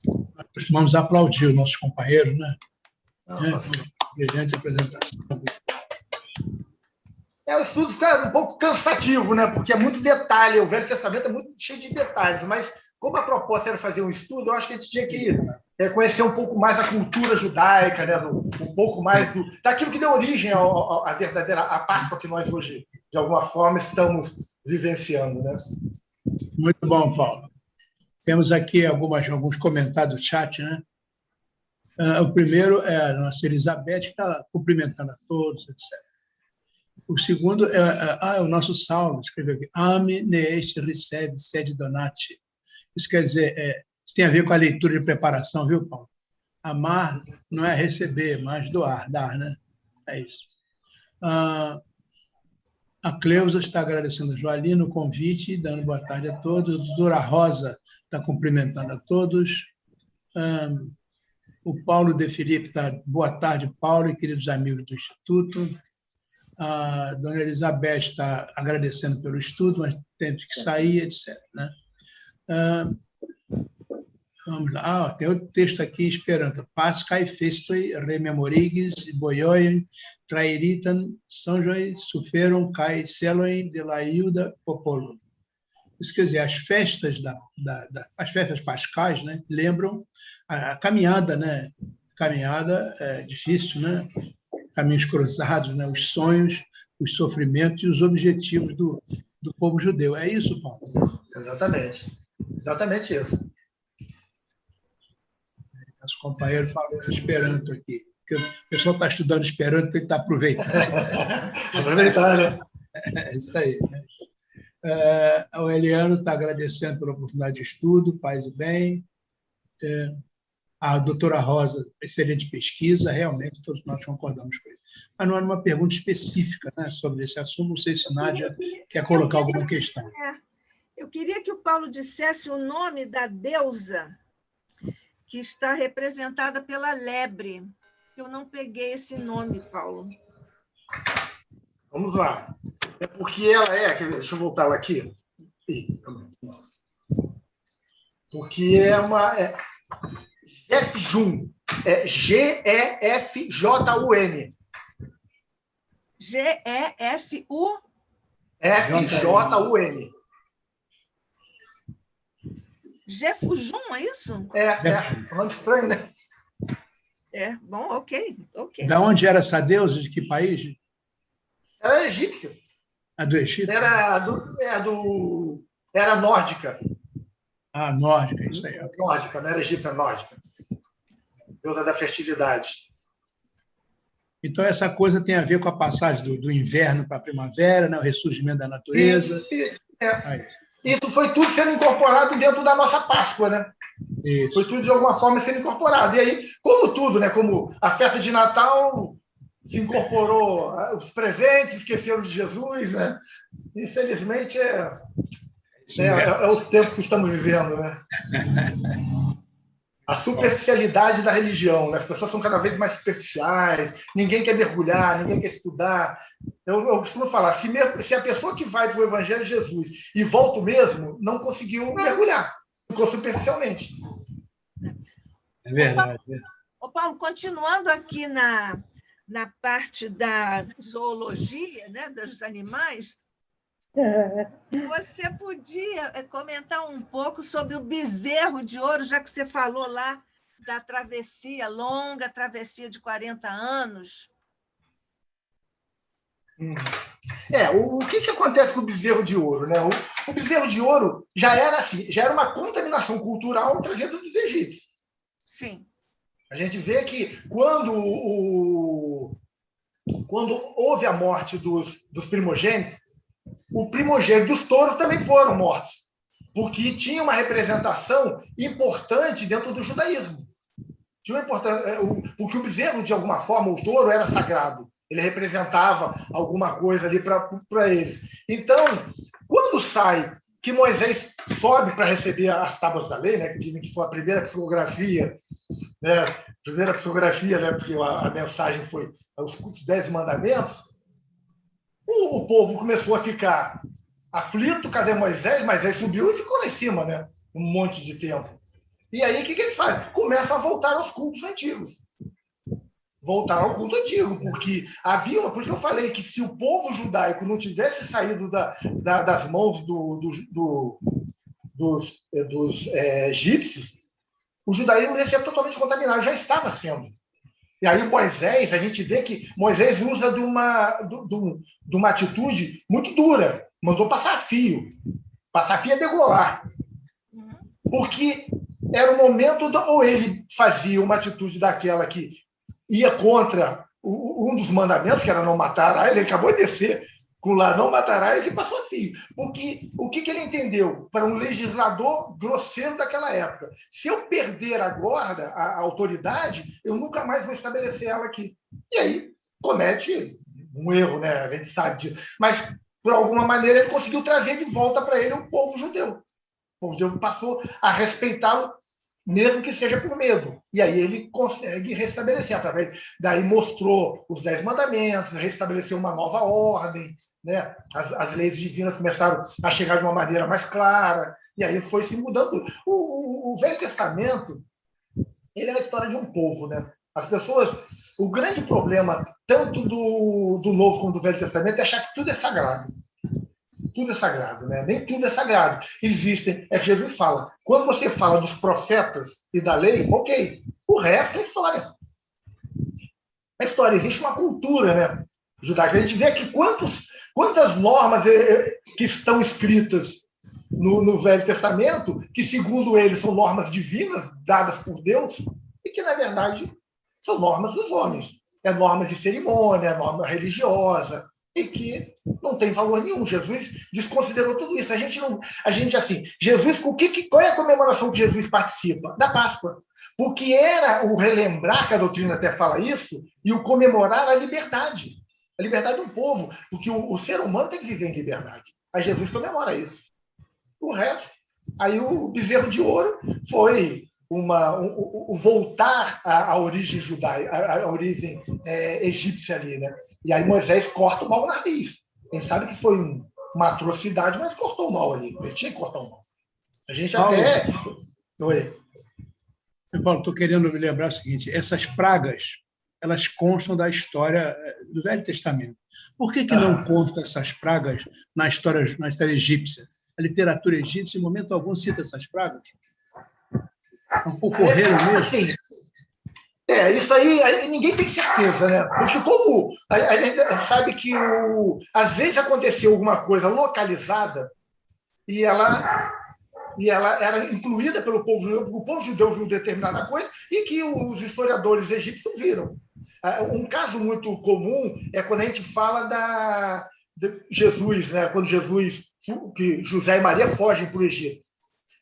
Nós costumamos aplaudir os nossos companheiros, né? Nossa. Brilhante apresentação. O estudo fica um pouco cansativo, né? Porque é muito detalhe. O Velho Testamento é muito cheio de detalhes, mas como a proposta era fazer um estudo, eu acho que a gente tinha que conhecer um pouco mais a cultura judaica, né? Um pouco mais daquilo que deu origem à verdadeira à Páscoa que nós hoje, de alguma forma, estamos vivenciando, né? Muito bom, Paulo. Temos aqui alguns comentários do chat, né? O primeiro é a nossa Elizabeth, que está cumprimentando a todos, etc. O segundo é o nosso Saulo, escreveu aqui, ame, neeste, recebe, sede, donate. Isso quer dizer, isso tem a ver com a leitura de preparação, viu, Paulo? Amar não é receber, mas doar, dar, né? É isso. A Cleusa está agradecendo a Joalina o convite, dando boa tarde a todos. A doutora Rosa está cumprimentando a todos. O Paulo de Filipe está, boa tarde, Paulo e queridos amigos do Instituto. A dona Elizabeth está agradecendo pelo estudo, mas temos que sair, etc. Né? Vamos lá. Tem outro texto aqui, esperando. Pascai festoi rememorigis boioi traeritan sonjoi suferon kai celoi de la iuda popolo. Isso quer dizer, as festas as festas pascais, né, lembram a caminhada, né? Caminhada é difícil, né? Caminhos cruzados, né? Os sonhos, os sofrimentos e os objetivos do povo judeu. É isso, Paulo? Exatamente. Exatamente isso. Nosso companheiro falou Esperanto aqui. Porque o pessoal está estudando Esperanto, então ele está aproveitando. Aproveitar, né? É isso aí. Né? O Eliano está agradecendo pela oportunidade de estudo, paz e bem. A doutora Rosa, excelente pesquisa, realmente todos nós concordamos com isso. Mas não era uma pergunta específica, né, sobre esse assunto, não sei se Nádia quer colocar alguma questão. Eu queria que o Paulo dissesse o nome da deusa que está representada pela lebre. Eu não peguei esse nome, Paulo. Vamos lá. É porque ela deixa eu voltar lá aqui. Porque Gefjun. É Gefjun. G-E-F-U? F-J-U-N. Gefujum, é isso? É um nome estranho, né? Bom, ok. Da onde era essa deusa? De que país? Era egípcia. A do Egito? Era nórdica. Nórdica, isso aí. Okay. Nórdica, não era egípcia, nórdica. Deusa da fertilidade. Então, essa coisa tem a ver com a passagem do inverno para a primavera, né? O ressurgimento da natureza. Isso foi tudo sendo incorporado dentro da nossa Páscoa, né? Isso. Foi tudo, de alguma forma, sendo incorporado. E aí, como tudo, né? Como a festa de Natal se incorporou os presentes, esqueceram de Jesus, né? Infelizmente, é os tempos que estamos vivendo, né? A superficialidade da religião, né? As pessoas são cada vez mais superficiais, ninguém quer mergulhar, ninguém quer estudar. Eu costumo falar, se a pessoa que vai para o Evangelho de Jesus e volta mesmo, não conseguiu mergulhar, ficou superficialmente. É verdade. Paulo, continuando aqui na parte da zoologia, né, dos animais, você podia comentar um pouco sobre o bezerro de ouro, já que você falou lá da travessia, longa travessia de 40 anos? O que acontece com o bezerro de ouro? Né? O bezerro de ouro já era uma contaminação cultural trazida dos egípcios. Sim. A gente vê que quando houve a morte dos primogênitos, o primogênito dos touros também foram mortos, porque tinha uma representação importante dentro do judaísmo. Porque o bezerro, de alguma forma, o touro era sagrado. Ele representava alguma coisa ali para eles. Então, quando sai que Moisés sobe para receber as tábuas da lei, né, que dizem que foi a primeira psicografia, né, porque a mensagem foi os 10 mandamentos, o povo começou a ficar aflito, cadê Moisés? Moisés subiu e ficou lá em cima, né, um monte de tempo. E aí, o que eles fazem? Começam a voltar aos cultos antigos. Voltar ao culto antigo, porque havia por isso que eu falei que se o povo judaico não tivesse saído das mãos dos egípcios, o judaísmo ia ser totalmente contaminado, já estava sendo. E aí Moisés, a gente vê que Moisés usa de uma atitude muito dura, mandou passar fio. Passar fio é degolar. Porque era o momento, ou ele fazia uma atitude daquela que ia contra um dos mandamentos, que era não matarás, ele acabou de descer com lá, não matarás, e passou assim. Porque o que ele entendeu? Para um legislador grosseiro daquela época. Se eu perder agora a autoridade, eu nunca mais vou estabelecer ela aqui. E aí comete um erro, né? A gente sabe disso. Mas, por alguma maneira, ele conseguiu trazer de volta para ele o povo judeu. O povo judeu passou a respeitá-lo, mesmo que seja por medo. E aí ele consegue restabelecer, através daí mostrou os 10 mandamentos, restabeleceu uma nova ordem, né? As leis divinas começaram a chegar de uma maneira mais clara, e aí foi se mudando. O Velho Testamento, ele é a história de um povo, né? As pessoas, o grande problema, tanto do Novo como do Velho Testamento, é achar que tudo é sagrado. Tudo é sagrado, né? Nem tudo é sagrado. Existem, é que Jesus fala, quando você fala dos profetas e da lei, ok, o resto é história. É história, existe uma cultura, né, judaica. A gente vê aqui quantas normas que estão escritas no Velho Testamento, que segundo eles são normas divinas, dadas por Deus, e que, na verdade, são normas dos homens. É normas de cerimônia, é norma religiosa, e que não tem valor nenhum. Jesus desconsiderou tudo isso. A gente assim, Jesus, qual é a comemoração que Jesus participa? Da Páscoa. Porque era o relembrar, que a doutrina até fala isso, e o comemorar a liberdade do povo, porque o ser humano tem que viver em liberdade. Aí Jesus comemora isso. O resto, aí o bezerro de ouro foi o voltar à origem judaica, à origem egípcia ali, né? E aí Moisés corta o mal na nariz. A gente sabe que foi uma atrocidade, mas cortou o mal ali. Ele tinha que cortar o mal. A gente Paulo, até... Oi. Paulo, estou querendo me lembrar o seguinte, essas pragas, elas constam da história do Velho Testamento. Por que não constam essas pragas na história egípcia? A literatura egípcia, em momento algum, cita essas pragas? Não ocorreram mesmo? Assim, isso aí ninguém tem certeza, né? Porque como a gente sabe que às vezes aconteceu alguma coisa localizada e ela era incluída pelo povo judeu, porque o povo judeu viu determinada coisa e que os historiadores egípcios viram. Um caso muito comum é quando a gente fala de Jesus, né? Quando que José e Maria fogem para o Egito,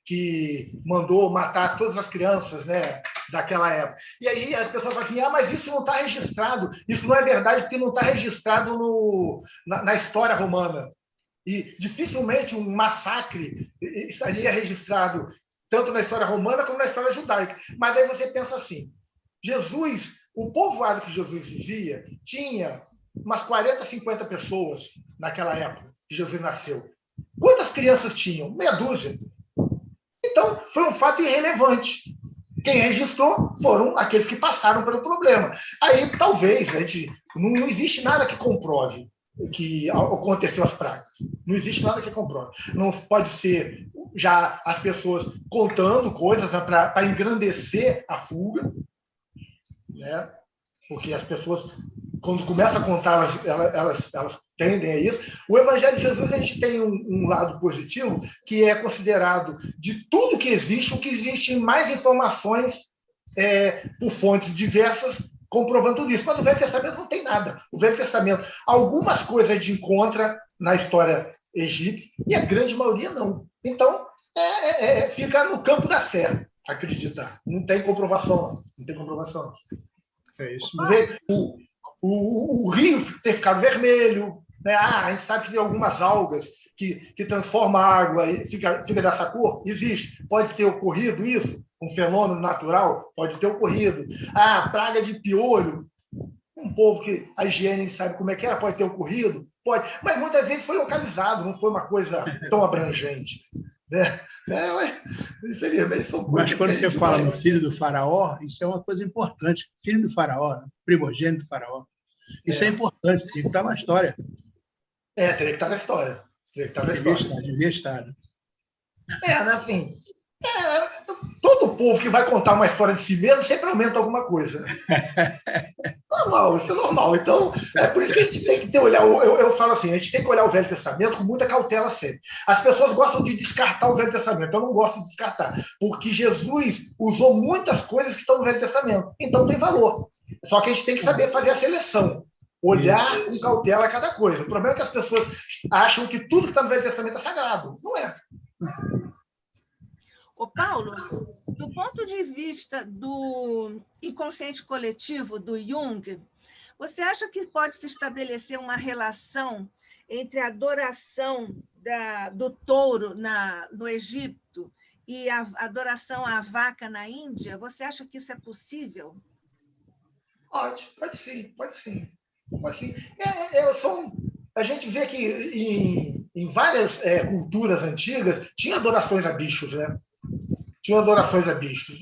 que mandou matar todas as crianças, né, daquela época. E aí as pessoas falam assim, mas isso não está registrado. Isso não é verdade, porque não está registrado na história romana. E dificilmente um massacre estaria registrado tanto na história romana como na história judaica. Mas aí você pensa assim, o povoado que Jesus vivia tinha umas 40, 50 pessoas naquela época que Jesus nasceu. Quantas crianças tinham? Meia dúzia. Então, foi um fato irrelevante. Quem registrou foram aqueles que passaram pelo problema. Aí, talvez, não existe nada que comprove que aconteceu as pragas. Não existe nada que comprove. Não pode ser já as pessoas contando coisas para engrandecer a fuga, né? Porque as pessoas, quando começam a contar, elas tendem a isso. O Evangelho de Jesus, a gente tem um lado positivo, que é considerado, de tudo que existe, o que existe mais informações por fontes diversas, comprovando tudo isso. Mas no Velho Testamento não tem nada. O Velho Testamento, algumas coisas a gente encontra na história egípcia, e a grande maioria não. Então, fica no campo da fé, acreditar. Não tem comprovação, não. Não tem comprovação, não. É isso. O rio ter ficado vermelho, né? A gente sabe que tem algumas algas que transformam a água e fica dessa cor. Existe. Pode ter ocorrido isso? Um fenômeno natural? Pode ter ocorrido. Praga de piolho. Um povo que a higiene sabe como é que era, pode ter ocorrido? Pode. Mas muitas vezes foi localizado, não foi uma coisa tão abrangente. Né? Infelizmente, são coisas. Mas quando você fala no filho do faraó, isso é uma coisa importante. Filho do faraó, primogênito do faraó. Isso é importante, tem que estar na história. Teria que estar na história. Devia estar. Assim, todo povo que vai contar uma história de si mesmo sempre aumenta alguma coisa. Normal, isso é normal. Então, por isso que a gente tem que olhar. Eu falo assim, a gente tem que olhar o Velho Testamento com muita cautela sempre. As pessoas gostam de descartar o Velho Testamento. Eu não gosto de descartar, porque Jesus usou muitas coisas que estão no Velho Testamento. Então tem valor. Só que a gente tem que saber fazer a seleção. Olhar com cautela cada coisa. O problema é que as pessoas acham que tudo que está no Velho Testamento é sagrado. Não é. Ô, Paulo, do ponto de vista do inconsciente coletivo, do Jung, você acha que pode se estabelecer uma relação entre a adoração do touro no Egito e a adoração à vaca na Índia? Você acha que isso é possível? Pode sim. A gente vê que em várias culturas antigas tinha adorações a bichos, né?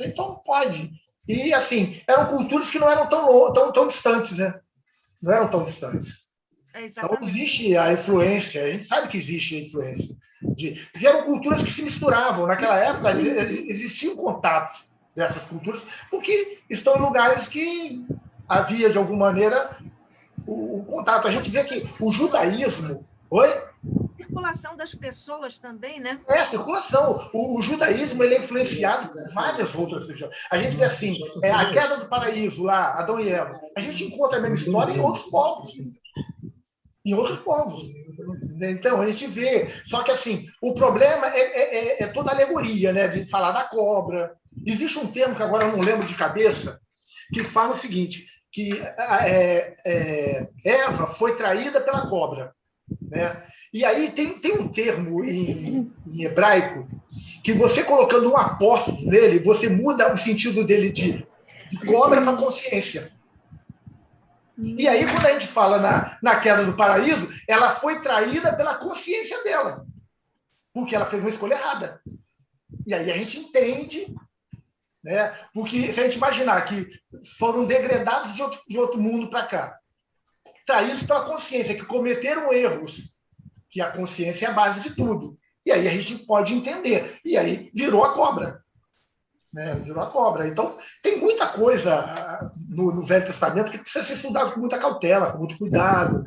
Então pode. E assim, eram culturas que não eram tão distantes, né? Não eram tão distantes. Então existe a influência, a gente sabe que existe a influência. Porque eram culturas que se misturavam. Naquela época existiam contatos dessas culturas, porque estão em lugares que havia, de alguma maneira, o contato. A gente vê que o judaísmo... Oi? Circulação das pessoas também, né? Circulação. O judaísmo ele é influenciado por várias outras religiões. A gente vê assim, a queda do paraíso lá, Adão e Eva. A gente encontra a mesma história em outros povos. Então, a gente vê. Só que assim, o problema é toda a alegoria, né? De falar da cobra. Existe um termo que agora eu não lembro de cabeça, que fala o seguinte, que Eva foi traída pela cobra, né? E aí tem um termo em hebraico que você colocando um apóstrofo nele, você muda o sentido dele de cobra para consciência. E aí, quando a gente fala na queda do paraíso, ela foi traída pela consciência dela, porque ela fez uma escolha errada. E aí a gente entende, né? Porque se a gente imaginar que foram degredados de outro mundo para cá, traídos pela consciência, que cometeram erros, que a consciência é a base de tudo. E aí a gente pode entender. E aí virou a cobra. Né? Virou a cobra. Então, tem muita coisa no Velho Testamento que precisa ser estudado com muita cautela, com muito cuidado.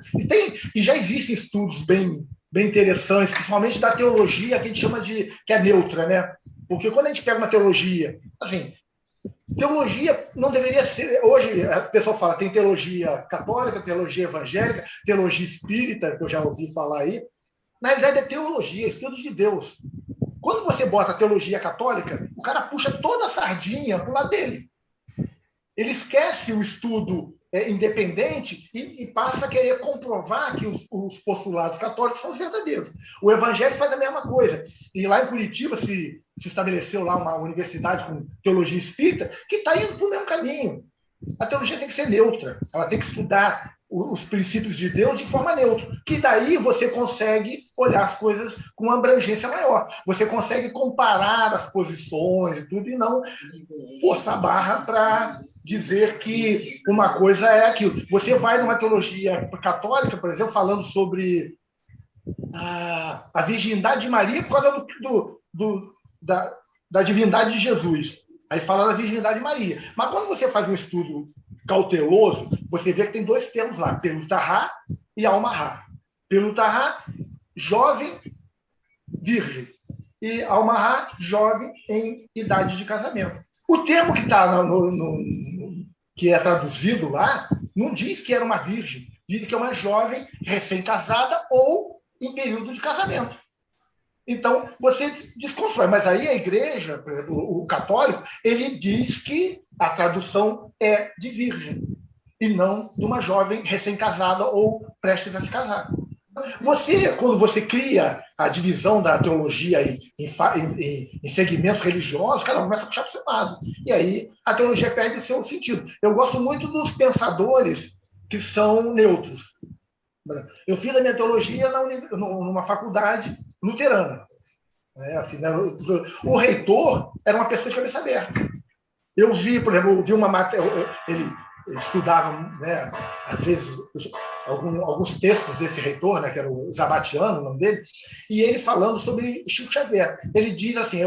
E já existem estudos bem interessantes, principalmente da teologia, que a gente chama que é neutra, né? Porque quando a gente pega uma teologia, assim, teologia não deveria ser... Hoje, a pessoa fala, tem teologia católica, teologia evangélica, teologia espírita, que eu já ouvi falar aí. Na realidade, é teologia, estudos de Deus. Quando você bota a teologia católica, o cara puxa toda a sardinha para o lado dele. Ele esquece o estudo independente e passa a querer comprovar que os postulados católicos são verdadeiros. O evangelho faz a mesma coisa. E lá em Curitiba se estabeleceu lá uma universidade com teologia espírita que está indo para o mesmo caminho. A teologia tem que ser neutra. Ela tem que estudar os princípios de Deus de forma neutra, que daí você consegue olhar as coisas com uma abrangência maior. Você consegue comparar as posições e tudo, e não forçar a barra para dizer que uma coisa é aquilo. Você vai numa teologia católica, por exemplo, falando sobre a virgindade de Maria por causa da divindade de Jesus. Aí fala da virgindade de Maria. Mas quando você faz um estudo cauteloso, você vê que tem dois termos lá, Pelutahá e Almahá. Pelutahá, jovem, virgem. E Almahá, jovem em idade de casamento. O termo que está que é traduzido lá, não diz que era uma virgem, diz que é uma jovem recém-casada ou em período de casamento. Então, você desconstrói. Mas aí a igreja, por exemplo, o católico, ele diz que a tradução é de virgem, e não de uma jovem recém-casada ou prestes a se casar. Quando você cria a divisão da teologia em segmentos religiosos, cada um começa a puxar para o seu lado. E aí a teologia perde o seu sentido. Eu gosto muito dos pensadores que são neutros. Eu fiz a minha teologia numa faculdade luterana. Assim, né? O reitor era uma pessoa de cabeça aberta. Eu vi, por exemplo, uma matéria, ele estudava, né, às vezes, alguns textos desse reitor, né, que era o Zabatiano, o nome dele, e ele falando sobre Chico Xavier. Ele diz assim,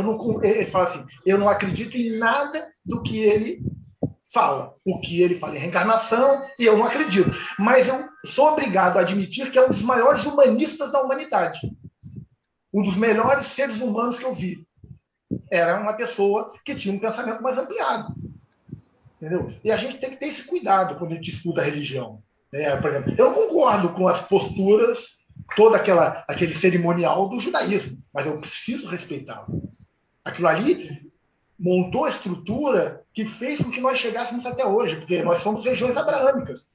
ele fala assim, eu não acredito em nada do que ele fala. O que ele fala em reencarnação, e eu não acredito. Mas eu sou obrigado a admitir que é um dos maiores humanistas da humanidade. Um dos melhores seres humanos que eu vi. Era uma pessoa que tinha um pensamento mais ampliado. Entendeu? E a gente tem que ter esse cuidado quando a gente estuda a religião. Por exemplo, eu não concordo com as posturas, todo aquele cerimonial do judaísmo, mas eu preciso respeitá-lo. Aquilo ali montou a estrutura que fez com que nós chegássemos até hoje, porque nós somos regiões abraâmicas.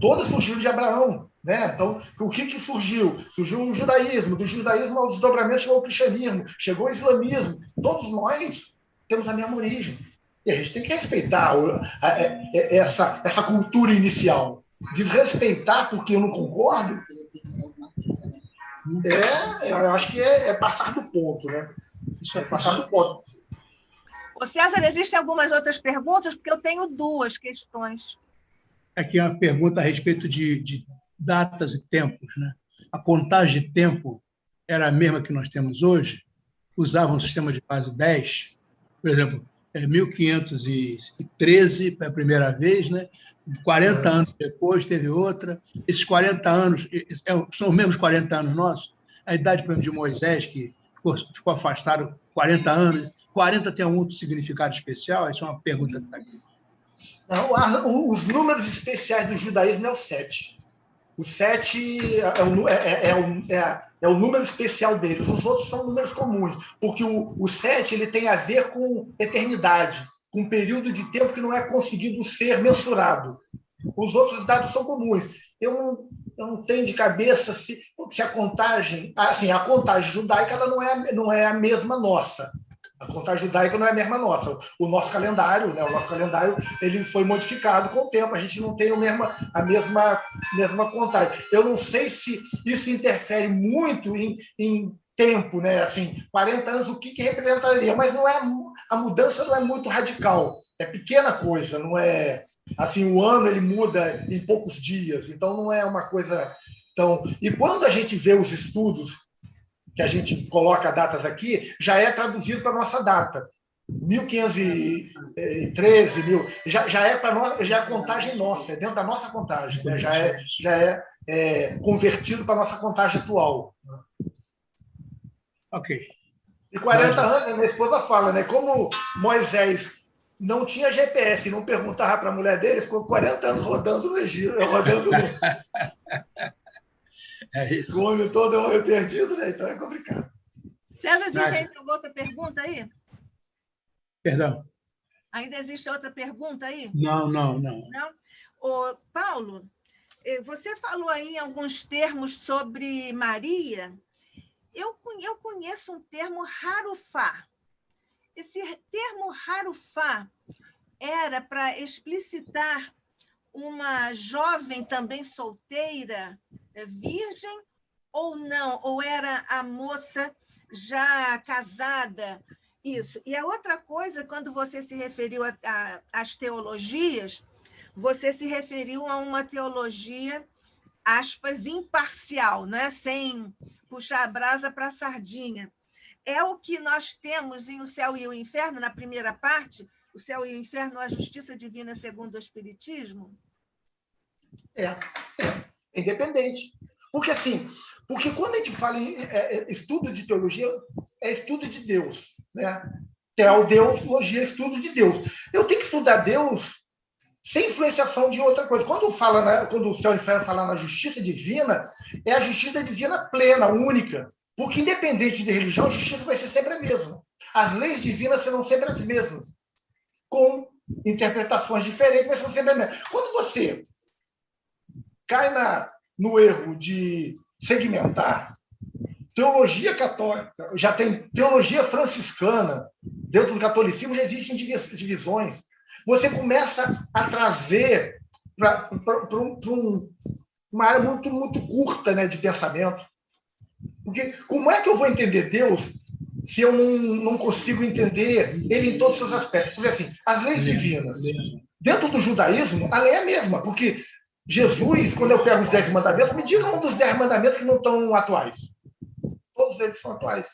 Todas surgiram de Abraão. Né? Então, o que surgiu? Surgiu o judaísmo, do judaísmo ao desdobramento chegou o cristianismo, chegou o islamismo. Todos nós temos a mesma origem. E a gente tem que respeitar essa cultura inicial. Desrespeitar porque eu não concordo, eu acho que é passar do ponto. Né? Isso é passar do ponto. Ô César, existem algumas outras perguntas? Porque eu tenho 2 questões. Aqui é uma pergunta a respeito de datas e tempos. Né? A contagem de tempo era a mesma que nós temos hoje? Usavam um sistema de base 10? Por exemplo, 1513 foi a primeira vez, né? 40 anos depois teve outra. Esses 40 anos são os mesmos 40 anos nossos? A idade, por exemplo, de Moisés, que ficou afastado 40 anos. 40 tem algum outro significado especial? Essa é uma pergunta que está aqui. Não, os números especiais do judaísmo é o 7. O 7 é o número especial deles. Os outros são números comuns, porque o 7 ele tem a ver com eternidade, com um período de tempo que não é conseguido ser mensurado. Os outros dados são comuns. Eu não tenho de cabeça se a contagem... Assim, a contagem judaica ela não é a mesma nossa. A contagem judaica não é a mesma nossa. O nosso calendário, né? Ele foi modificado com o tempo. A gente não tem a mesma contagem. Eu não sei se isso interfere muito em tempo, né? Assim, 40 anos, o que representaria? Mas a mudança não é muito radical. É pequena coisa, não é... Assim, o ano ele muda em poucos dias. Então, não é uma coisa tão... E quando a gente vê os estudos que a gente coloca datas aqui, já é traduzido para a nossa data. 1513, já é para nós, já é a contagem nossa, é dentro da nossa contagem, né? já é convertido para a nossa contagem atual. Ok. E 40 anos, minha esposa fala, né? Como Moisés não tinha GPS, não perguntava para a mulher dele, ficou 40 anos rodando no Egito, rodando no... É isso. O homem todo é um homem perdido, né? Então é complicado. César, existe ainda outra pergunta aí? Perdão. Ainda existe outra pergunta aí? Não. Não? Ô, Paulo, você falou aí em alguns termos sobre Maria. Eu conheço um termo harufá. Esse termo harufá era para explicitar uma jovem também solteira, virgem, ou não? Ou era a moça já casada? Isso. E a outra coisa, quando você se referiu às teologias, você se referiu a uma teologia, aspas, imparcial, né? Sem puxar a brasa para a sardinha. É o que nós temos em O Céu e o Inferno, na primeira parte, O Céu e o Inferno, a Justiça Divina segundo o Espiritismo? É independente. Porque quando a gente fala em estudo de teologia, é estudo de Deus, né? Teodeusologia é estudo de Deus. Eu tenho que estudar Deus sem influenciação de outra coisa. Quando o Céu e o Inferno fala na justiça divina, é a justiça divina plena, única. Porque, independente de religião, a justiça vai ser sempre a mesma. As leis divinas serão sempre as mesmas. Com interpretações diferentes, mas são sempre as mesmas. Quando você cai no erro de segmentar, teologia católica, já tem teologia franciscana, dentro do catolicismo já existem divisões. Você começa a trazer para uma área muito, muito curta, né, de pensamento. Porque como é que eu vou entender Deus se eu não consigo entender ele em todos os seus aspectos. Por exemplo, assim, as leis divinas. Dentro do judaísmo, a lei é a mesma, porque Jesus, quando eu pego os 10 mandamentos, me diga um dos 10 mandamentos que não estão atuais. Todos eles são atuais.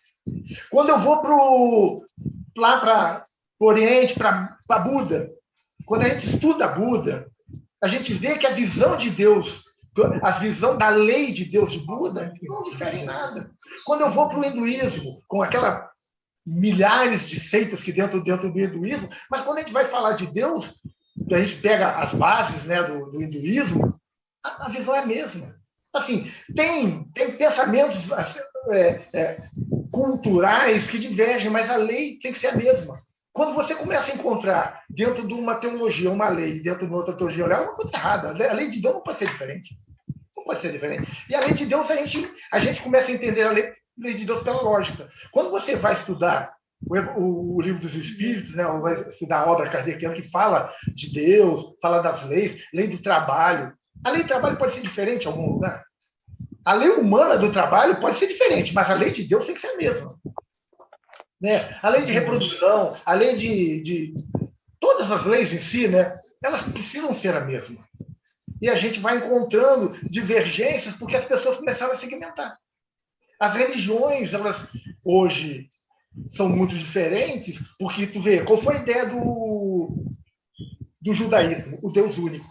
Quando eu vou lá para o Oriente, para Buda, quando a gente estuda Buda, a gente vê que a visão de Deus, a visão da lei de Deus de Buda, não difere em nada. Quando eu vou para o hinduísmo, com aquela milhares de seitas que dentro do hinduísmo, mas quando a gente vai falar de Deus, a gente pega as bases, né, do hinduísmo, a visão é a mesma. Assim, tem pensamentos culturais que divergem, mas a lei tem que ser a mesma. Quando você começa a encontrar dentro de uma teologia uma lei, dentro de uma outra teologia, olha, é uma coisa errada. A lei de Deus não pode ser diferente. Não pode ser diferente. E a lei de Deus, a gente começa a entender a lei de Deus pela lógica. Quando você vai estudar o livro dos Espíritos, né, ou vai estudar a obra kardeciana que fala de Deus, fala das leis, lei do trabalho. A lei do trabalho pode ser diferente em algum lugar. A lei humana do trabalho pode ser diferente, mas a lei de Deus tem que ser a mesma. Né? A lei de reprodução, a lei de todas as leis em si, né, elas precisam ser a mesma. E a gente vai encontrando divergências porque as pessoas começaram a segmentar. As religiões, elas hoje são muito diferentes, porque tu vê, qual foi a ideia do judaísmo? O Deus único,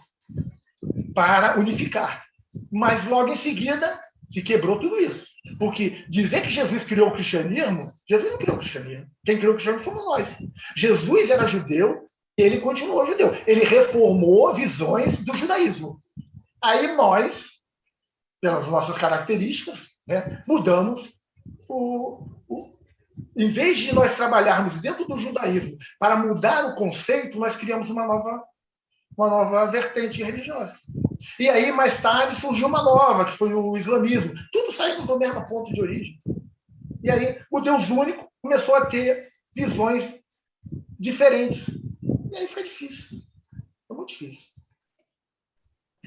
para unificar. Mas logo em seguida se quebrou tudo isso. Porque dizer que Jesus criou o cristianismo, Jesus não criou o cristianismo. Quem criou o cristianismo fomos nós. Jesus era judeu, ele continuou judeu. Ele reformou visões do judaísmo. Aí nós, pelas nossas características, né, mudamos em vez de nós trabalharmos dentro do judaísmo para mudar o conceito, nós criamos uma nova vertente religiosa. E aí, mais tarde, surgiu uma nova, que foi o islamismo. Tudo saindo do mesmo ponto de origem. E aí, o Deus único começou a ter visões diferentes. E aí foi difícil. Foi muito difícil.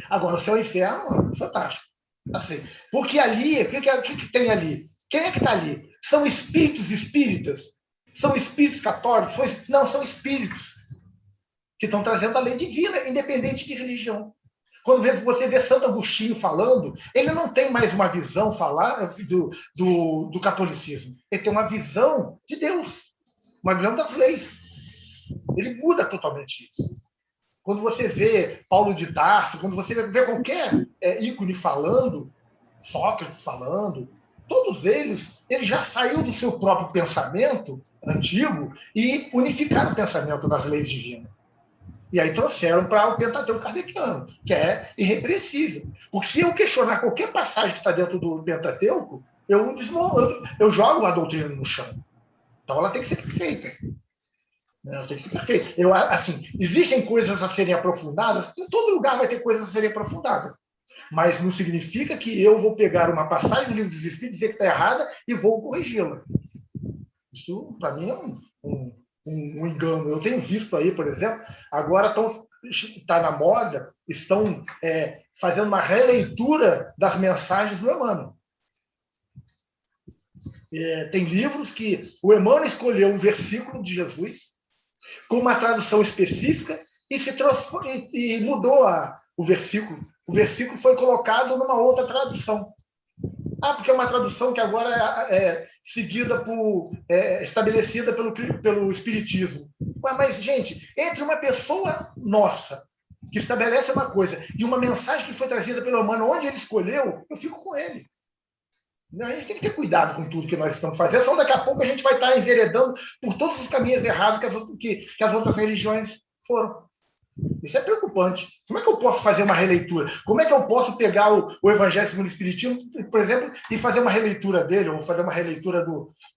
Agora, o céu e o inferno, fantástico. Assim, porque ali, o que tem ali? Quem é que está ali? São espíritos espíritas? São espíritos católicos? Não, são espíritos que estão trazendo a lei divina, independente de religião. Quando você vê Santo Agostinho falando, ele não tem mais uma visão do catolicismo. Ele tem uma visão de Deus, uma visão das leis. Ele muda totalmente isso. Quando você vê Paulo de Tarso, quando você vê qualquer ícone falando, Sócrates falando, todos eles já saiu do seu próprio pensamento antigo e unificaram o pensamento das leis divinas. E aí trouxeram para o Pentateuco kardeciano, que é irrepreensível. Porque se eu questionar qualquer passagem que está dentro do Pentateuco, eu jogo a doutrina no chão. Então ela tem que ser perfeita. Ela tem que ser perfeita. Assim, existem coisas a serem aprofundadas, em todo lugar vai ter coisas a serem aprofundadas. Mas não significa que eu vou pegar uma passagem do Livro dos Espíritos, dizer que está errada e vou corrigi-la. Isso, para mim, é um engano. Eu tenho visto aí, por exemplo, agora está na moda, estão fazendo uma releitura das mensagens do Emmanuel. Tem livros que o Emmanuel escolheu um versículo de Jesus com uma tradução específica e mudou o versículo. O versículo foi colocado numa outra tradução. Porque é uma tradução que agora é seguida estabelecida pelo Espiritismo. Mas, gente, entre uma pessoa nossa, que estabelece uma coisa, e uma mensagem que foi trazida pelo Emmanuel, onde ele escolheu, eu fico com ele. A gente tem que ter cuidado com tudo que nós estamos fazendo, senão daqui a pouco a gente vai estar enveredando por todos os caminhos errados que as outras religiões foram. Isso é preocupante. Como é que eu posso fazer uma releitura? Como é que eu posso pegar o Evangelho segundo o Espiritismo, por exemplo, e fazer uma releitura dele, ou fazer uma releitura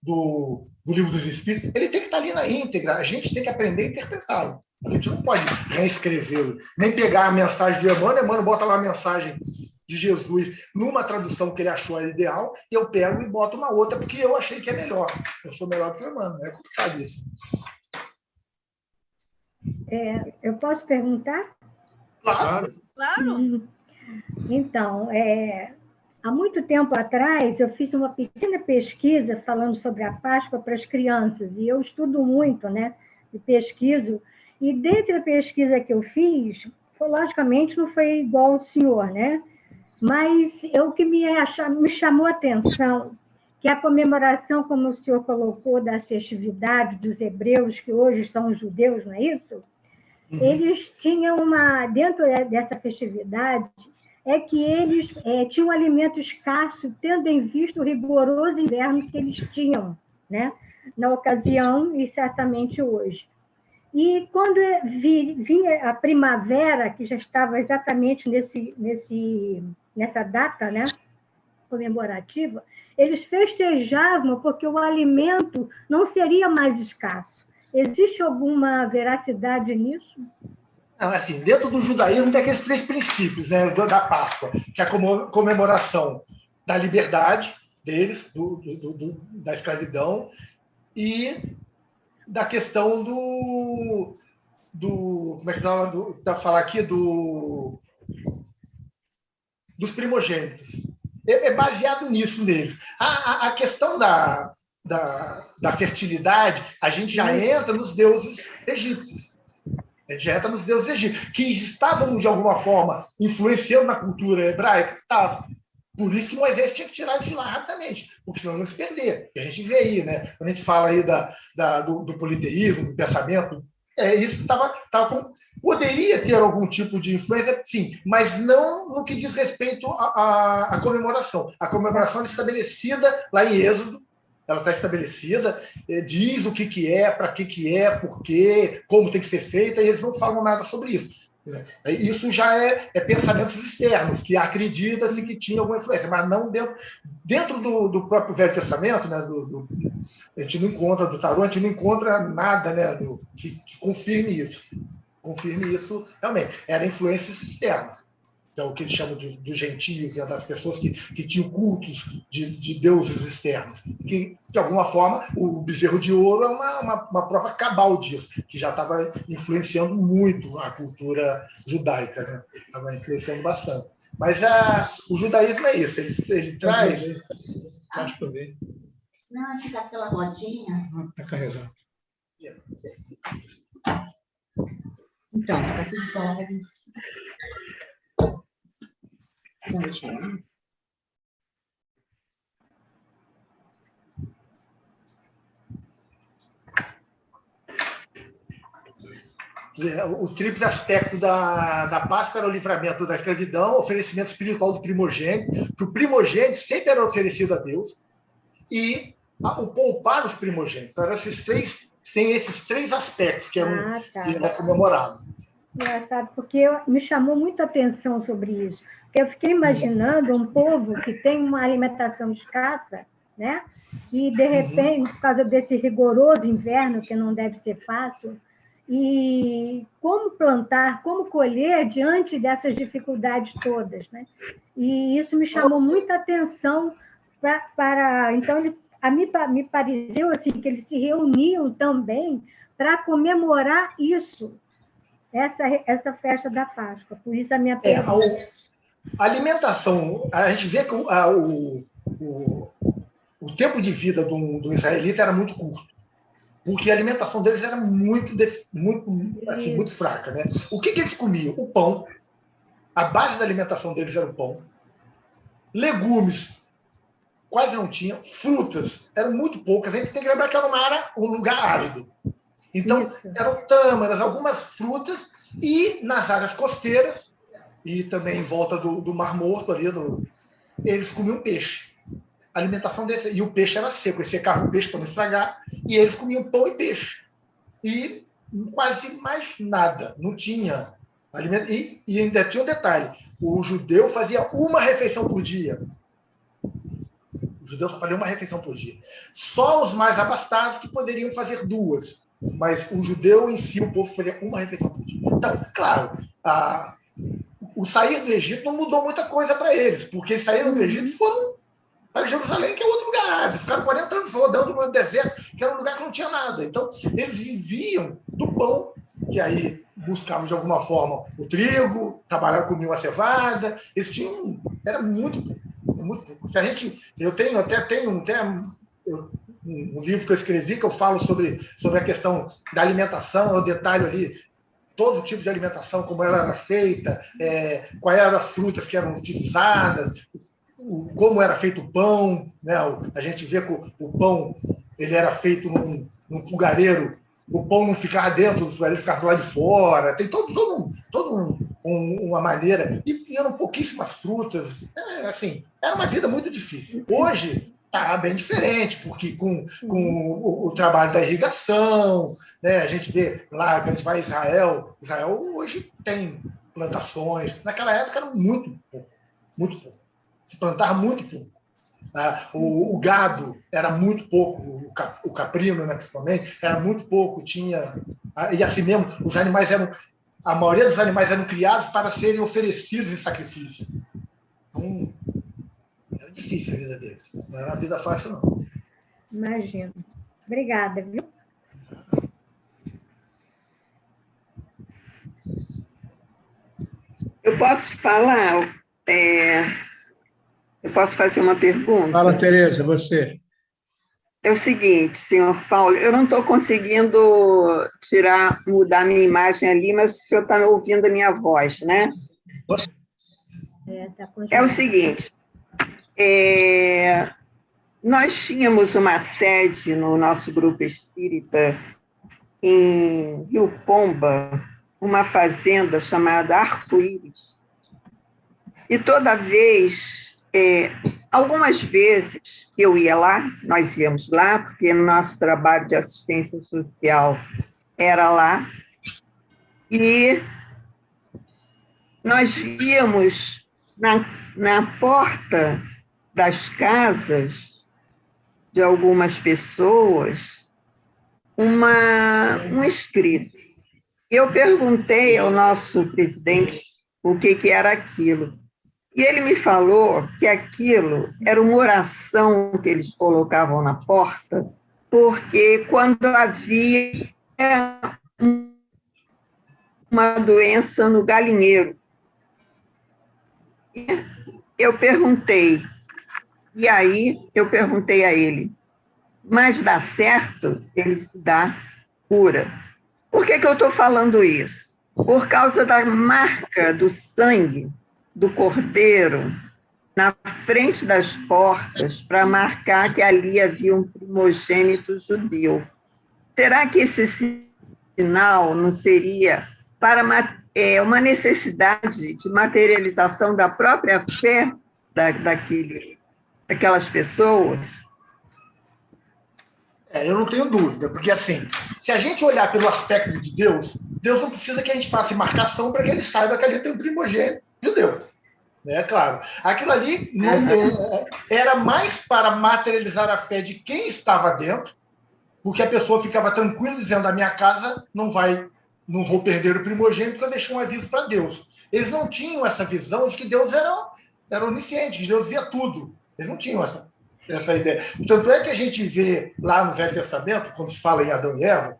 do Livro dos Espíritos? Ele tem que estar ali na íntegra. A gente tem que aprender a interpretá-lo. A gente não pode reescrevê-lo. Nem pegar a mensagem de Emmanuel bota lá a mensagem de Jesus numa tradução que ele achou ideal, e eu pego e boto uma outra, porque eu achei que é melhor. Eu sou melhor que o Emmanuel. É complicado isso. Eu posso perguntar? Claro. Claro. Então, há muito tempo atrás, eu fiz uma pequena pesquisa falando sobre a Páscoa para as crianças, e eu estudo muito, né, e pesquiso, e dentre a pesquisa que eu fiz, logicamente não foi igual ao senhor, né, mas o que me chamou a atenção, que a comemoração, como o senhor colocou, das festividades dos hebreus, que hoje são os judeus, não é isso? Eles tinham dentro dessa festividade, é que eles tinham um alimento escasso, tendo em vista o rigoroso inverno que eles tinham, né, na ocasião e certamente hoje. E quando vinha a primavera, que já estava exatamente nessa data, né, comemorativa, eles festejavam porque o alimento não seria mais escasso. Existe alguma veracidade nisso? Não, assim, dentro do judaísmo tem aqueles 3 princípios, né, da Páscoa, que é a comemoração da liberdade deles, da escravidão, e da questão como é que falar aqui, dos primogênitos. É baseado nisso neles. A questão da fertilidade, a gente já entra nos deuses egípcios. A gente já entra nos deuses egípcios, que estavam, de alguma forma, influenciando na cultura hebraica. Estavam. Por isso que Moisés tinha que tirar isso de lá rapidamente, porque senão não se perder. E a gente vê aí, né? Quando a gente fala aí do politeísmo, do pensamento, isso poderia ter algum tipo de influência, sim, mas não no que diz respeito à comemoração. A comemoração é estabelecida lá em Êxodo, ela está estabelecida, diz o que é, para que é, por quê, como tem que ser feita, e eles não falam nada sobre isso. Isso já é pensamentos externos, que acredita-se que tinha alguma influência, mas não dentro do próprio Velho Testamento, né, a gente não encontra, do tarô, a gente não encontra nada, né, que confirme isso. Confirme isso realmente. Eram influências externas, que é o que eles chamam de gentios, das pessoas que tinham cultos de deuses externos. Que, de alguma forma, o bezerro de ouro é uma prova cabal disso, que já estava influenciando muito a cultura judaica, né? Estava influenciando bastante. Mas o judaísmo é isso, ele traz... Acho que eu vi. Não, fica aquela rodinha. Está carregando. Então, está tudo claro. Então, deixa eu ver. O tríplice aspecto da Páscoa era o livramento da escravidão, oferecimento espiritual do primogênito, que o primogênito sempre era oferecido a Deus, e o poupar os primogênitos. Tem esses 3 aspectos que é comemorado. Engraçado, porque me chamou muita atenção sobre isso. Porque eu fiquei imaginando um povo que tem uma alimentação escassa, né? E, de repente, por causa desse rigoroso inverno, que não deve ser fácil, e como plantar, como colher diante dessas dificuldades todas, né? E isso me chamou muita atenção então me pareceu assim que eles se reuniam também para comemorar isso, essa festa da Páscoa. Por isso a minha pergunta. A alimentação, a gente vê que o tempo de vida do israelita era muito curto, porque a alimentação deles era muito fraca, né? O que eles comiam? O pão. A base da alimentação deles era o pão. Legumes quase não tinha. Frutas eram muito poucas. A gente tem que lembrar que era um lugar árido. Então, eram tâmaras, algumas frutas, e nas áreas costeiras, e também em volta do Mar Morto, ali, eles comiam peixe. A alimentação desse, e o peixe era seco, eles secavam o peixe para não estragar, e eles comiam pão e peixe. E quase mais nada, não tinha alimento. E ainda tinha um detalhe: o judeu fazia uma refeição por dia. O judeu só fazia uma refeição por dia. Só os mais abastados que poderiam fazer 2. Mas o judeu em si, o povo fazia uma refeição por dia. Então, claro, o sair do Egito não mudou muita coisa para eles, porque eles saíram do Egito e foram para Jerusalém, que é outro lugar. Eles ficaram 40 anos rodando no deserto, que era um lugar que não tinha nada. Então, eles viviam do pão, que aí buscavam de alguma forma o trigo, trabalhavam, comiam a cevada. Eles tinham... Era muito É muito pouco. Se a gente, eu tenho um livro que eu escrevi que eu falo sobre a questão da alimentação, eu detalho ali todo tipo de alimentação, como ela era feita, quais eram as frutas que eram utilizadas, como era feito o pão, né? A gente vê que o pão ele era feito num fogareiro, o pão não ficava dentro do fogareiro, ficava do lado de fora, tem uma maneira, e eram pouquíssimas frutas, assim, era uma vida muito difícil. Hoje está bem diferente, porque com o trabalho da irrigação, né? A gente vê lá, que a gente vai a Israel hoje tem plantações, naquela época era muito pouco. Se plantava muito pouco. O gado era muito pouco, o caprino, né, principalmente, era muito pouco, e assim mesmo, a maioria dos animais eram criados para serem oferecidos em sacrifício. Então, era difícil a vida deles, não era uma vida fácil, não. Imagino. Obrigada, viu? Eu posso falar? Eu posso fazer uma pergunta? Fala, Tereza, você. É o seguinte, senhor Paulo, eu não estou conseguindo mudar minha imagem ali, mas o senhor está ouvindo a minha voz, né? É o seguinte, nós tínhamos uma sede no nosso grupo espírita em Rio Pomba, uma fazenda chamada Arco-Íris. E toda vez, algumas vezes eu ia lá, nós íamos lá, porque nosso trabalho de assistência social era lá, e nós víamos na porta das casas de algumas pessoas um escrito. Eu perguntei ao nosso presidente o que era aquilo. E ele me falou que aquilo era uma oração que eles colocavam na porta, porque quando havia uma doença no galinheiro. Eu perguntei a ele, mas dá certo? Ele se dá cura. Por que eu estou falando isso? Por causa da marca do sangue do cordeiro na frente das portas para marcar que ali havia um primogênito judeu. Será que esse sinal não seria para uma necessidade de materialização da própria fé daquelas pessoas? Eu não tenho dúvida, porque assim, se a gente olhar pelo aspecto de Deus, Deus não precisa que a gente faça marcação para que ele saiba que ali tem um primogênito judeu. É claro. Aquilo ali era mais para materializar a fé de quem estava dentro, porque a pessoa ficava tranquila dizendo: a minha casa não vou perder o primogênito, porque eu deixei um aviso para Deus. Eles não tinham essa visão de que Deus era onisciente, que Deus via tudo. Eles não tinham essa ideia. Tanto é que a gente vê lá no Velho Testamento, quando se fala em Adão e Eva,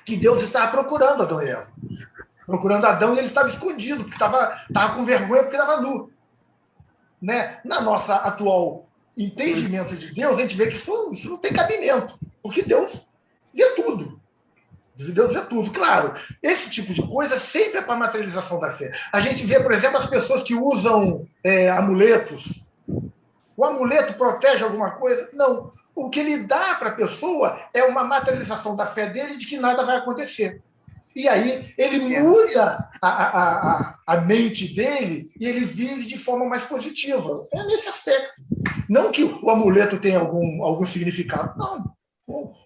que Deus estava procurando Adão e Eva. Procurando Adão, e ele estava escondido, porque estava com vergonha, porque estava nu. Né? Na nossa atual entendimento de Deus, a gente vê que isso não tem cabimento, porque Deus vê tudo. Deus vê tudo, claro. Esse tipo de coisa sempre é para a materialização da fé. A gente vê, por exemplo, as pessoas que usam amuletos. O amuleto protege alguma coisa? Não. O que ele dá para a pessoa é uma materialização da fé dele de que nada vai acontecer. E aí ele muda a mente dele e ele vive de forma mais positiva. É nesse aspecto. Não que o amuleto tenha algum significado.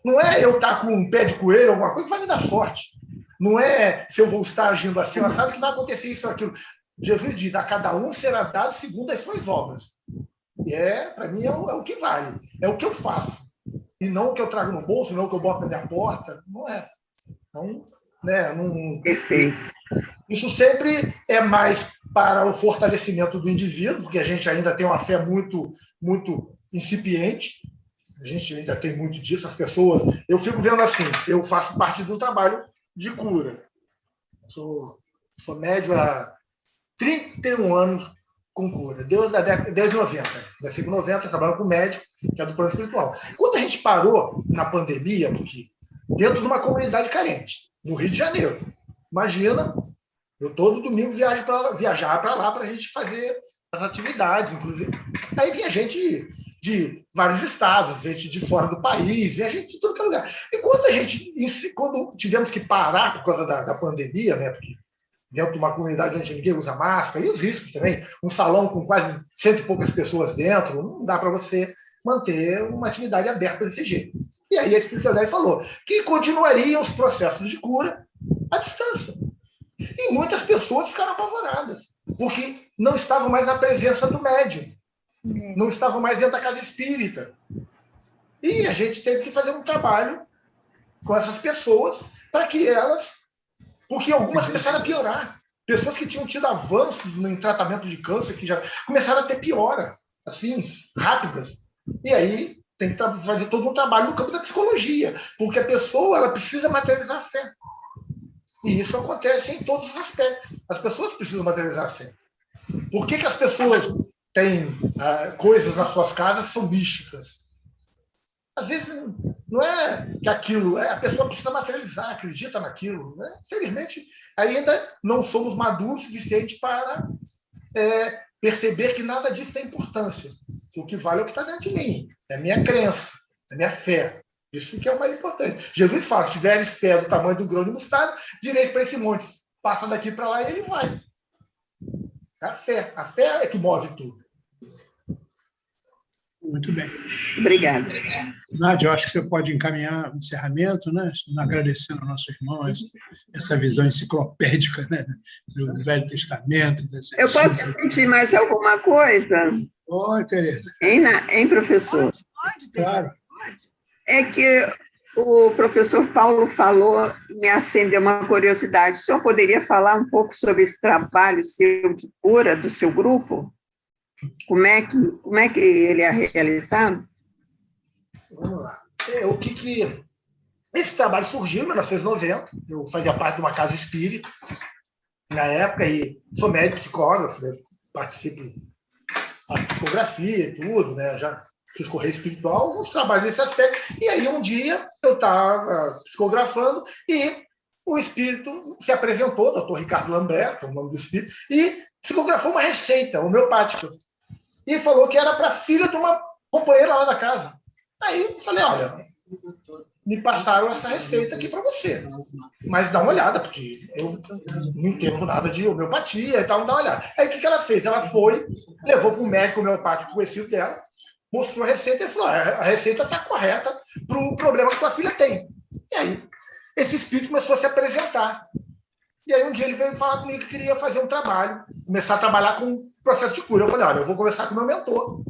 Não é eu estar com um pé de coelho, alguma coisa que vai me dar sorte. Não é se eu vou estar agindo assim, ela sabe que vai acontecer isso ou aquilo. Jesus diz: a cada um será dado segundo as suas obras. E para mim, é o que vale. É o que eu faço. E não o que eu trago no bolso, não o que eu boto na minha porta. Não é. Então, Perfeito. Isso sempre é mais para o fortalecimento do indivíduo, porque a gente ainda tem uma fé muito, muito incipiente. A gente ainda tem muito disso. As pessoas... Eu fico vendo assim, eu faço parte do trabalho de cura. Sou médio há 31 anos com cura, desde 90. Versículo 90, trabalhando com médico, que é do plano espiritual. Quando a gente parou na pandemia, porque dentro de uma comunidade carente, no Rio de Janeiro, imagina, eu todo domingo viajar para lá para a gente fazer as atividades, inclusive. Aí vinha gente de vários estados, gente de fora do país, vinha gente de todo que é lugar. E quando tivemos que parar por causa da pandemia, né, porque dentro de uma comunidade onde ninguém usa máscara, e os riscos também, um salão com quase 100 e poucas pessoas dentro, não dá para você manter uma atividade aberta desse jeito. E aí a espiritualidade falou que continuariam os processos de cura à distância. E muitas pessoas ficaram apavoradas, porque não estavam mais na presença do médium, não estavam mais dentro da casa espírita. E a gente teve que fazer um trabalho com essas pessoas para que elas... Porque algumas começaram a piorar. Pessoas que tinham tido avanços no tratamento de câncer, que já começaram a ter piora, assim, rápidas. E aí tem que fazer todo um trabalho no campo da psicologia, porque a pessoa ela precisa materializar a fé. E isso acontece em todos os aspectos. As pessoas precisam materializar a fé. Por que as pessoas têm coisas nas suas casas que são místicas? Às vezes não é que aquilo, a pessoa precisa materializar, acredita naquilo. Né? Infelizmente, ainda não somos maduros o suficiente para perceber que nada disso tem importância. O que vale é o que está dentro de mim, é a minha crença, é a minha fé. Isso que é o mais importante. Jesus fala, se tiveres fé do tamanho do grão de mostarda, direis para esse monte, passa daqui para lá e ele vai. A fé é que move tudo. Muito bem. Obrigada. Nádia, eu acho que você pode encaminhar o encerramento, né? Agradecendo ao nosso irmão essa visão enciclopédica, né? do Velho Testamento. Eu posso pedir mais alguma coisa? Oi, Tereza. Hein, professor? Pode, Claro. pode. É que o professor Paulo falou, me acendeu uma curiosidade. O senhor poderia falar um pouco sobre esse trabalho seu de cura do seu grupo? Como é que ele é realizado? Vamos lá. Esse trabalho surgiu em 1990. Eu fazia parte de uma casa espírita na época e sou médico psicógrafo, né? Participo da psicografia e tudo, né? Já fiz correio espiritual, alguns trabalhos nesse aspecto. E aí um dia eu estava psicografando e o espírito se apresentou, o Dr. Ricardo Lambert, que é o nome do espírito, e psicografou uma receita homeopática. E falou que era para a filha de uma companheira lá da casa. Aí eu falei, olha, me passaram essa receita aqui para você. Mas dá uma olhada, porque eu não entendo nada de homeopatia e tal, dá uma olhada. Aí o que ela fez? Ela foi, levou para um médico homeopático conhecido dela, mostrou a receita e falou, a receita está correta para o problema que sua filha tem. E aí, esse espírito começou a se apresentar. E aí um dia ele veio falar comigo que queria fazer um trabalho, começar a trabalhar com processo de cura. Eu falei, olha, eu vou conversar com o meu mentor.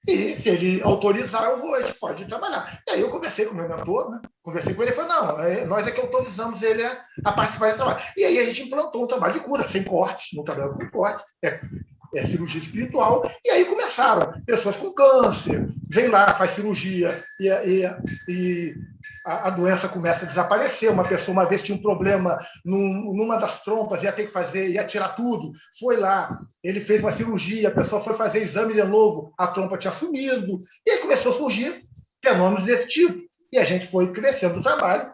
E se ele autorizar, a gente pode trabalhar. E aí eu conversei com o meu mentor, né? Conversei com ele e falei, não, nós é que autorizamos ele a participar do trabalho. E aí a gente implantou um trabalho de cura, sem cortes, não trabalha com cortes, é cirurgia espiritual. E aí começaram pessoas com câncer, vem lá, faz cirurgia e a doença começa a desaparecer. Uma pessoa uma vez tinha um problema numa das trompas, ia tirar tudo, foi lá, ele fez uma cirurgia, a pessoa foi fazer exame de novo, a trompa tinha sumido, e aí começou a surgir fenômenos desse tipo. E a gente foi crescendo o trabalho,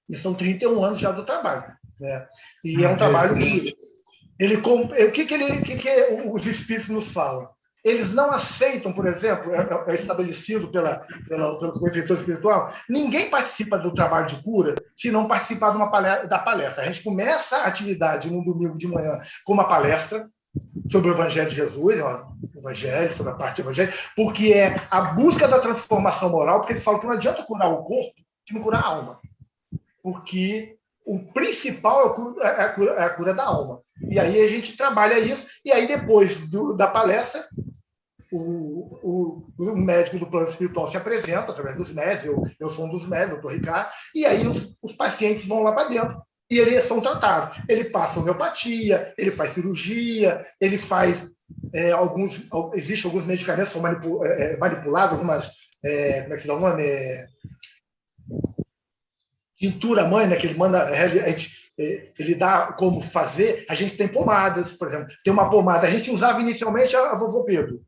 e são 31 anos já do trabalho. Né? E é um trabalho que... o que os espíritos nos falam? Eles não aceitam, por exemplo, é estabelecido pelo benfeitor espiritual, ninguém participa do trabalho de cura se não participar da palestra. A gente começa a atividade no domingo de manhã com uma palestra sobre o Evangelho de Jesus, sobre a parte do Evangelho, porque é a busca da transformação moral, porque eles falam que não adianta curar o corpo se não curar a alma. Porque o principal é a cura da alma. E aí a gente trabalha isso, e aí depois da palestra, o médico do plano espiritual se apresenta através dos médios, eu sou um dos médios, o doutor Ricardo, e aí os pacientes vão lá para dentro e eles são tratados. Ele passa homeopatia, ele faz cirurgia, ele faz existem alguns medicamentos que são manipulados, algumas, como é que se dá o nome? tintura mãe, né, que ele manda, ele dá como fazer, a gente tem pomadas, por exemplo, tem uma pomada, a gente usava inicialmente a vovô Pedro,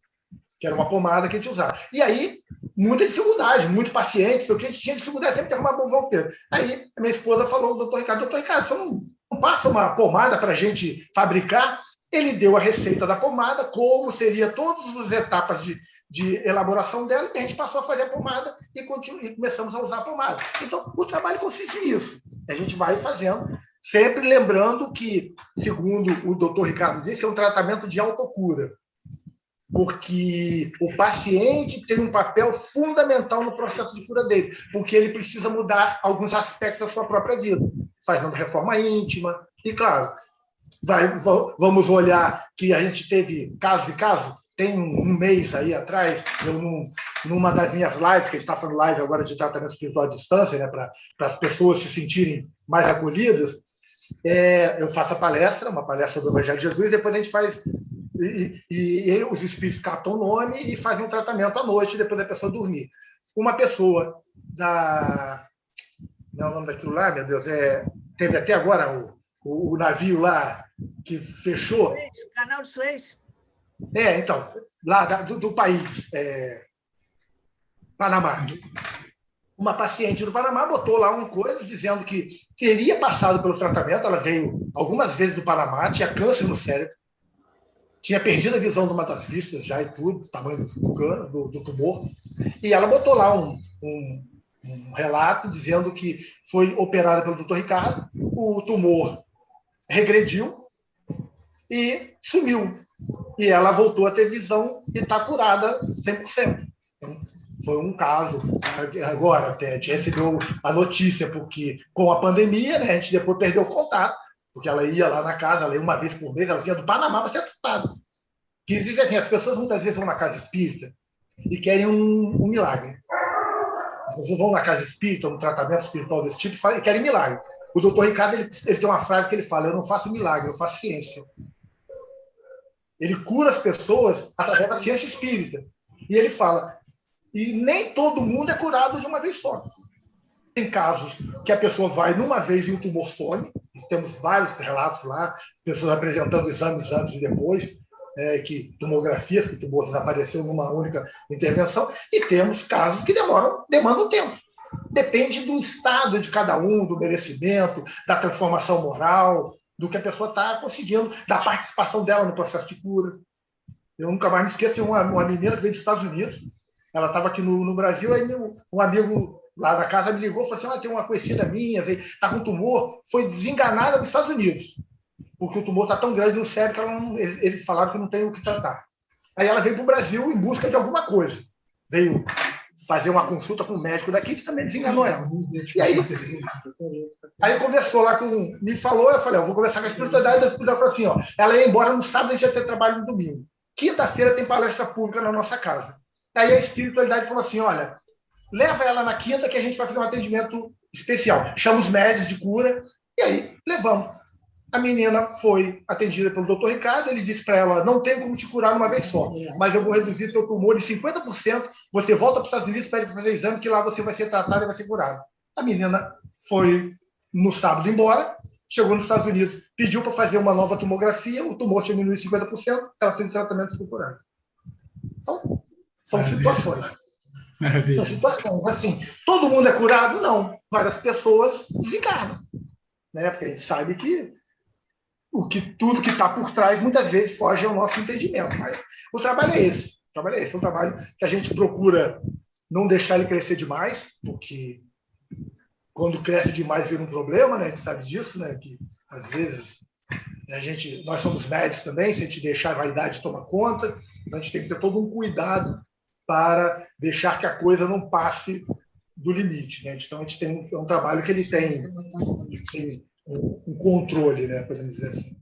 que era uma pomada que a gente usava. E aí, muita dificuldade, muito paciente, porque a gente tinha dificuldade sempre de arrumar vovô Pedro. Aí, a minha esposa falou ao doutor Ricardo, você não passa uma pomada para a gente fabricar? Ele deu a receita da pomada, como seria todas as etapas de elaboração dela, e a gente passou a fazer a pomada e começamos a usar a pomada. Então, o trabalho consiste nisso. A gente vai fazendo, sempre lembrando que, segundo o doutor Ricardo disse, é um tratamento de autocura, porque o paciente tem um papel fundamental no processo de cura dele, porque ele precisa mudar alguns aspectos da sua própria vida, fazendo reforma íntima, e claro, vamos olhar que a gente teve caso e caso. Tem um mês aí atrás, eu numa das minhas lives, que a gente está fazendo live agora de tratamento espiritual à distância, né, para as pessoas se sentirem mais acolhidas, eu faço uma palestra do Evangelho de Jesus, e depois a gente faz, os espíritos captam o nome e fazem um tratamento à noite, depois da pessoa dormir. Uma pessoa não é o nome daquilo lá, meu Deus, teve até agora o navio lá que fechou. O canal de Suez? Então, lá do país, Panamá. Uma paciente do Panamá botou lá uma coisa dizendo que teria passado pelo tratamento, ela veio algumas vezes do Panamá, tinha câncer no cérebro, tinha perdido a visão de uma das vistas já e tudo, tamanho do tumor, e ela botou lá um relato dizendo que foi operada pelo Dr. Ricardo, o tumor regrediu e sumiu. E ela voltou a ter visão e está curada 100%. Então, foi um caso. Agora, a gente recebeu a notícia, porque com a pandemia, né, a gente depois perdeu o contato, porque ela ia lá na casa, ela ia uma vez por mês, ela vinha do Panamá para ser tratada. Que existe assim, as pessoas muitas vezes vão na casa espírita e querem um milagre. As pessoas vão na casa espírita, um tratamento espiritual desse tipo, e querem milagre. O doutor Ricardo ele tem uma frase que ele fala: eu não faço milagre, eu faço ciência. Ele cura as pessoas através da ciência espírita. E ele fala, e nem todo mundo é curado de uma vez só. Tem casos que a pessoa vai numa vez e o tumor some, temos vários relatos lá, pessoas apresentando exames antes e depois, que tomografias, que o tumor desapareceu numa única intervenção, e temos casos que demandam tempo. Depende do estado de cada um, do merecimento, da transformação moral, do que a pessoa está conseguindo, da participação dela no processo de cura. Eu nunca mais me esqueço de uma menina que veio dos Estados Unidos. Ela estava aqui no Brasil, aí um amigo lá da casa me ligou e falou assim, tem uma conhecida minha, está com tumor, foi desenganada nos Estados Unidos, porque o tumor está tão grande no cérebro que eles falaram que não tem o que tratar. Aí ela veio para o Brasil em busca de alguma coisa. Veio fazer uma consulta com o médico daqui, que também desenganou ela. E aí conversou lá me falou, eu falei, eu vou conversar com a espiritualidade, da espiritualidade falou assim, ela ia embora no sábado, a gente ia ter trabalho no domingo. Quinta-feira tem palestra pública na nossa casa. Aí a espiritualidade falou assim, olha, leva ela na quinta que a gente vai fazer um atendimento especial. Chama os médicos de cura, e aí levamos. A menina foi atendida pelo doutor Ricardo, ele disse para ela, não tenho como te curar numa vez só, mas eu vou reduzir seu tumor em 50%, você volta para os Estados Unidos para ele fazer exame, que lá você vai ser tratado e vai ser curado. A menina foi no sábado embora, chegou nos Estados Unidos, pediu para fazer uma nova tomografia, o tumor diminuiu em 50%, ela fez o tratamento e foi curada. São situações. Maravilha. São situações. Assim, todo mundo é curado? Não. Várias pessoas desencarnam. Né? Porque a gente sabe que tudo que está por trás, muitas vezes, foge ao nosso entendimento. Mas o trabalho é esse. É um trabalho que a gente procura não deixar ele crescer demais, porque quando cresce demais vira um problema, né? A gente sabe disso, né? Que às vezes nós somos médicos também, se a gente deixar a vaidade tomar conta, então a gente tem que ter todo um cuidado para deixar que a coisa não passe do limite, né? Então a gente tem um trabalho que ele tem um controle, né? Podemos dizer assim.